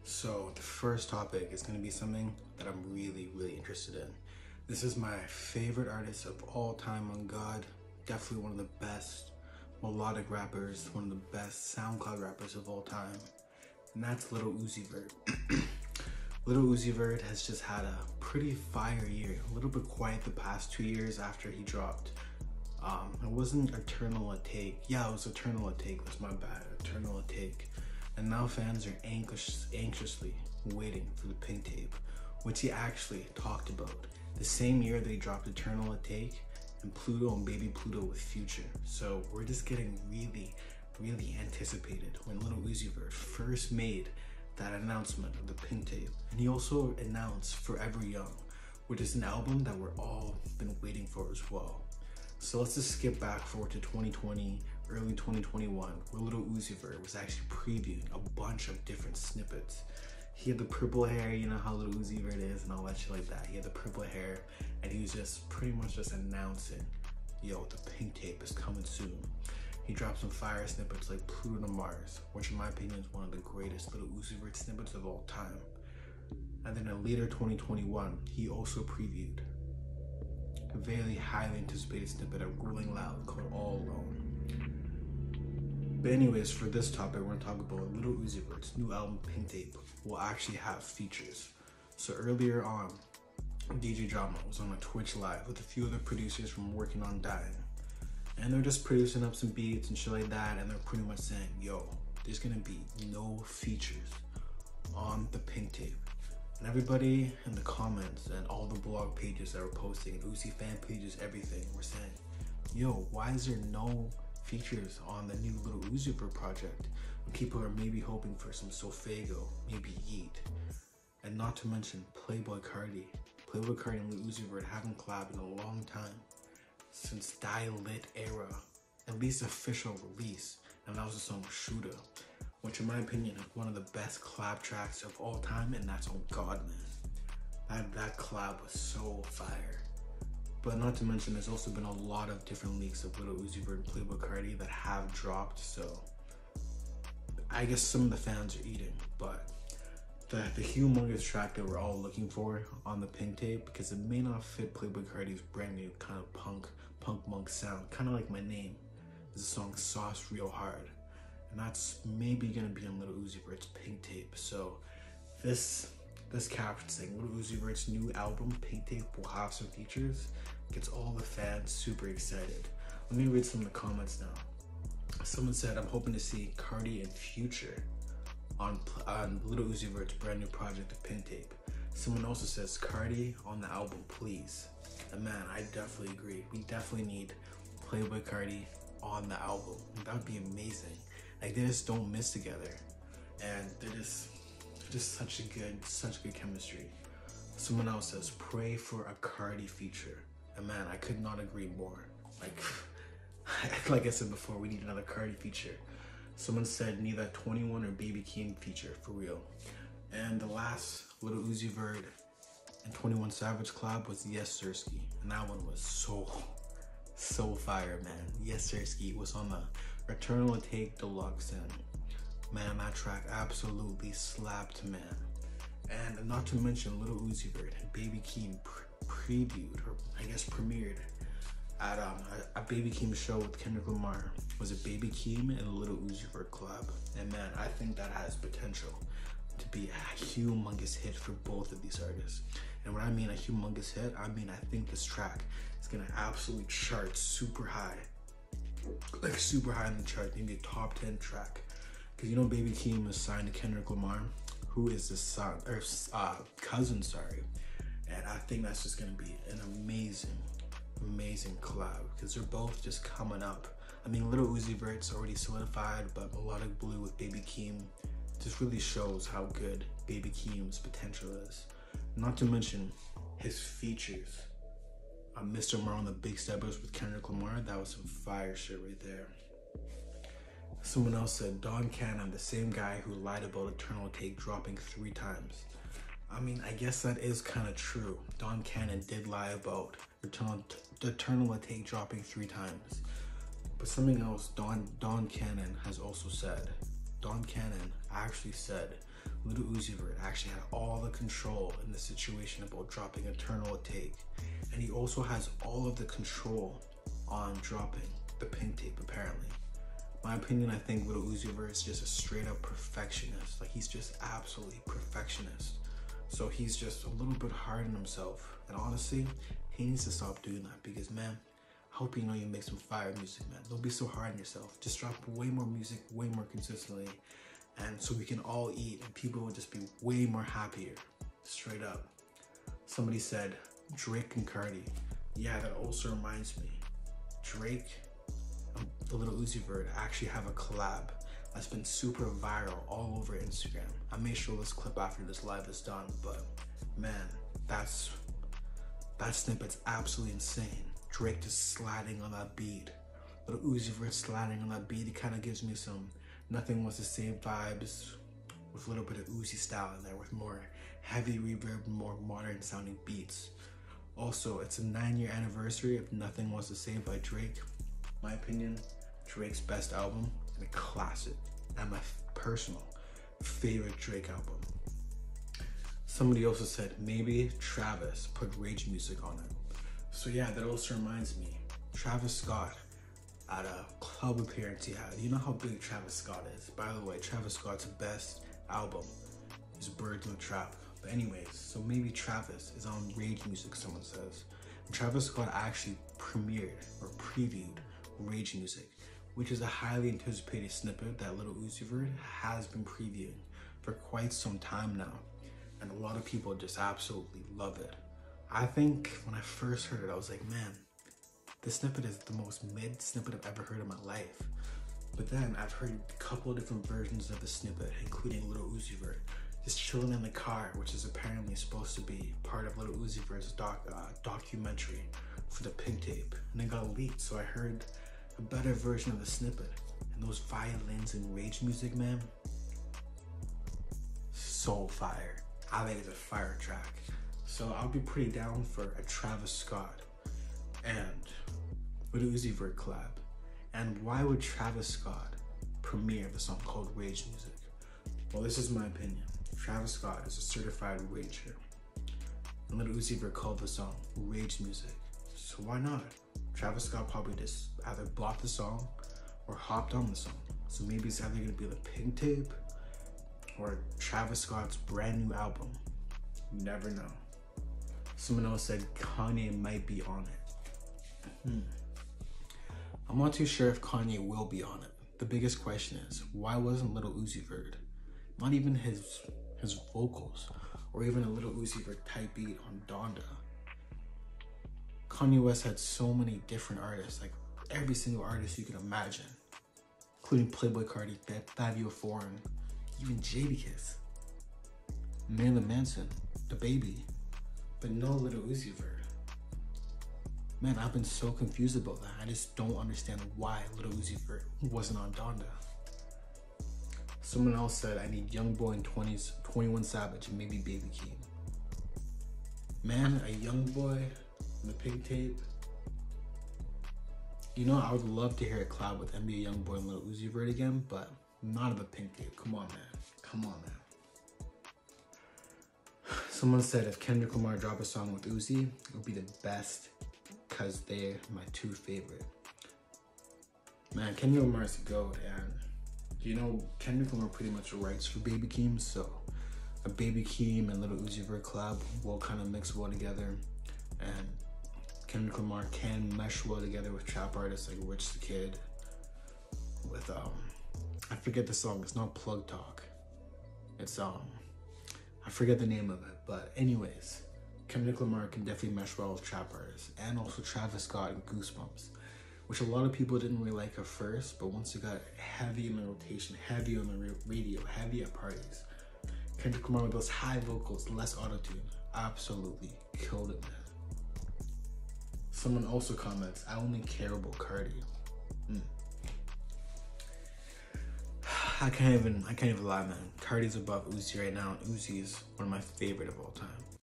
So the first topic is going to be something that I'm really interested in. This is my favorite artist of all time on God. Definitely one of the best melodic rappers, one of the best SoundCloud rappers of all time. And that's Lil Uzi Vert. Lil Uzi Vert has just had a pretty fire year. A little bit quiet the past 2 years after he dropped. It wasn't Eternal a Take. Yeah, it was Eternal a Take. That's my bad. Eternal a Take. And now fans are anxiously waiting for the Pink Tape, which he actually talked about. The same year they dropped Eternal a Take and Pluto and Baby Pluto with Future. So we're just getting really anticipated when Lil Uzi Vert first made that announcement of the Pink Tape. And he also announced Forever Young, which is an album that we're all been waiting for as well. So let's just skip back forward to 2020, early 2021, where Lil Uzi Vert was actually previewing a bunch of different snippets. He had the purple hair, you know how Lil Uzi Vert is and all that shit like that. He had the purple hair and he was just pretty much just announcing, yo, the Pink Tape is coming soon. He dropped some fire snippets like Pluto to Mars, which in my opinion is one of the greatest Lil Uzi Vert snippets of all time. And then in later 2021, he also previewed a very highly anticipated snippet of Rolling Loud called All Alone. But anyways, for this topic, we're gonna talk about Lil Uzi Vert's new album, Pink Tape, will actually have features. So earlier on, DJ Drama was on a Twitch live with a few other producers from Working on Dying. And they're just producing up some beats and shit like that, and they're pretty much saying, yo, there's gonna be no features on the Pink Tape. And everybody in the comments and all the blog pages that were posting, and Uzi fan pages, everything, were saying, yo, why is there no features on the new Lil Uzi Vert project? And people are maybe hoping for some Sofago, maybe Yeet. And not to mention Playboy Cardi. Playboy Cardi and Lil Uzi Vert haven't collabed in a long time, since Die Lit era, at least official release. And that was the song Shooter, which in my opinion is one of the best collab tracks of all time, and that's on God, man. That collab was so fire. But not to mention, there's also been a lot of different leaks of Lil Uzi Vert and Playboy Cardi that have dropped, so I guess some of the fans are eating. But the humongous track that we're all looking for on the Pink Tape, because it may not fit Playboy Cardi's brand new kind of punk monk sound, kind of like my name, is the song Sauce Real Hard. And that's maybe gonna be on Lil Uzi Vert's Pink Tape. So this caption saying Lil Uzi Vert's new album Pink Tape will have some features gets all the fans super excited. Let me read some of the comments now. Someone said, I'm hoping to see Cardi and Future on Lil Uzi Vert's brand new project of Pink Tape. Someone also says Cardi on the album, please. And man, I definitely agree. We definitely need Playboy Cardi on the album. That would be amazing. Like, they just don't miss together, and they're just such good chemistry. Someone else says pray for a Cardi feature, and man, I could not agree more. Like I said before, we need another Cardi feature. Someone said neither 21 or Baby Keem feature, for real. And the last Lil Uzi Vert and 21 Savage collab was Yes Sirski, and that one was so fire, man. Yes Sirski was on the Eternal Take Deluxe, and man, that track absolutely slapped, man. And not to mention Lil Uzi Vert and Baby Keem previewed, or I guess premiered, at a Baby Keem show with Kendrick Lamar. Was it Baby Keem and Lil Uzi Vert collab? And man, I think that has potential to be a humongous hit for both of these artists. And when I mean a humongous hit, I mean I think this track is gonna absolutely chart super high. Like super high in the chart, maybe a top 10 track. Because you know Baby Keem is signed to Kendrick Lamar, who is the son, or cousin, sorry. And I think that's just gonna be an amazing collab, because they're both just coming up. I mean, Lil Uzi Vert's already solidified, but Melodic Blue with Baby Keem just really shows how good Baby Keem's potential is. Not to mention his features. Mr. Mar on the Big Steppers with Kendrick Lamar, that was some fire shit right there. Someone else said Don Cannon, the same guy who lied about Eternal Take dropping 3 times. I mean, I guess that is kind of true. Don Cannon did lie about Eternal Take dropping 3 times. But something else Don Cannon has also said. Don Cannon actually said Little Uzi Vert actually had all the control in the situation about dropping Eternal Take. And he also has all of the control on dropping the Pink Tape, apparently. My opinion, I think Little Uzi Vert is just a straight up perfectionist. Like, he's just absolutely perfectionist. So he's just a little bit hard on himself. And honestly, he needs to stop doing that because, man, I hope you know you make some fire music, man. Don't be so hard on yourself. Just drop way more music, way more consistently. And so we can all eat and people will just be way more happier. Straight up. Somebody said, Drake and Cardi. Yeah, that also reminds me. Drake and the Little Uzi Vert actually have a collab that's been super viral all over Instagram. I may show this clip after this live is done, but man, that snippet's absolutely insane. Drake just sliding on that beat. Little Uzi Vert sliding on that beat. It kind of gives me some Nothing Was the Same vibes with a little bit of Uzi style in there with more heavy reverb, more modern sounding beats. Also, it's a 9-year anniversary of Nothing Was the Same by Drake. My opinion, Drake's best album and a classic, and my personal favorite Drake album. Somebody also said maybe Travis put rage music on it. So yeah, that also reminds me, Travis Scott at a club appearance he had. You know how big Travis Scott is. By the way, Travis Scott's best album is Birds in the Trap. But anyways, so maybe Travis is on rage music, someone says. And Travis Scott actually premiered or previewed rage music, which is a highly anticipated snippet that Little Uzi Vert has been previewing for quite some time now. And a lot of people just absolutely love it. I think when I first heard it, I was like, man, this snippet is the most mid snippet I've ever heard in my life. But then I've heard a couple of different versions of the snippet, including Little Uzi Vert just chilling in the car, which is apparently supposed to be part of Little Uzi Vert's documentary for the Pink Tape. And it got leaked, so I heard a better version of the snippet. And those violins and rage music, man, so fire. I think it's a fire track. So I'll be pretty down for a Travis Scott and Little Uzi Vert collab. And why would Travis Scott premiere the song called Rage Music? Well, this is my opinion. Travis Scott is a certified rager. And Little Uzi Vert called the song Rage Music. So why not? Travis Scott probably just either bought the song or hopped on the song. So maybe it's either gonna be the Pink Tape or Travis Scott's brand new album. You never know. Someone else said Kanye might be on it. I'm not too sure if Kanye will be on it. The biggest question is, why wasn't Little Uzi Vert? Not even his vocals, or even a Little Uzi Vert type beat on Donda. Kanye West had so many different artists, like every single artist you can imagine, including Playboy Cardi, Fabio Foreign, even Jadakiss, Marilyn Manson, The Baby, but no Little Uzi Vert. Man, I've been so confused about that. I just don't understand why Little Uzi Vert wasn't on Donda. Someone else said, I need Young Boy and 21 Savage and maybe Baby Keem. Man, a Young Boy and the Pink Tape. You know, I would love to hear a collab with NBA Young Boy and Little Uzi Vert again, but not of the Pink Tape. Come on, man. Come on, man. Someone said if Kendrick Lamar dropped a song with Uzi, it would be the best because they're my two favorite. Man, Kendrick Lamar's a GOAT, and you know, Kendrick Lamar pretty much writes for Baby Keem, so a Baby Keem and Little Uzi Vert collab will kind of mix well together, and Kendrick Lamar can mesh well together with trap artists like Rich the Kid, with I forget the song, it's not Plug Talk, it's I forget the name of it, but anyways, Kendrick Lamar can definitely mesh well with trap artists, and also Travis Scott and Goosebumps, which a lot of people didn't really like at first, but once it got heavy in the rotation, heavy on the radio, heavy at parties, Kendrick Lamar with those high vocals, less auto-tune, absolutely killed it, man. Someone also comments, I only care about Cardi. I can't even lie, man. Cardi's above Uzi right now, and Uzi is one of my favorite of all time.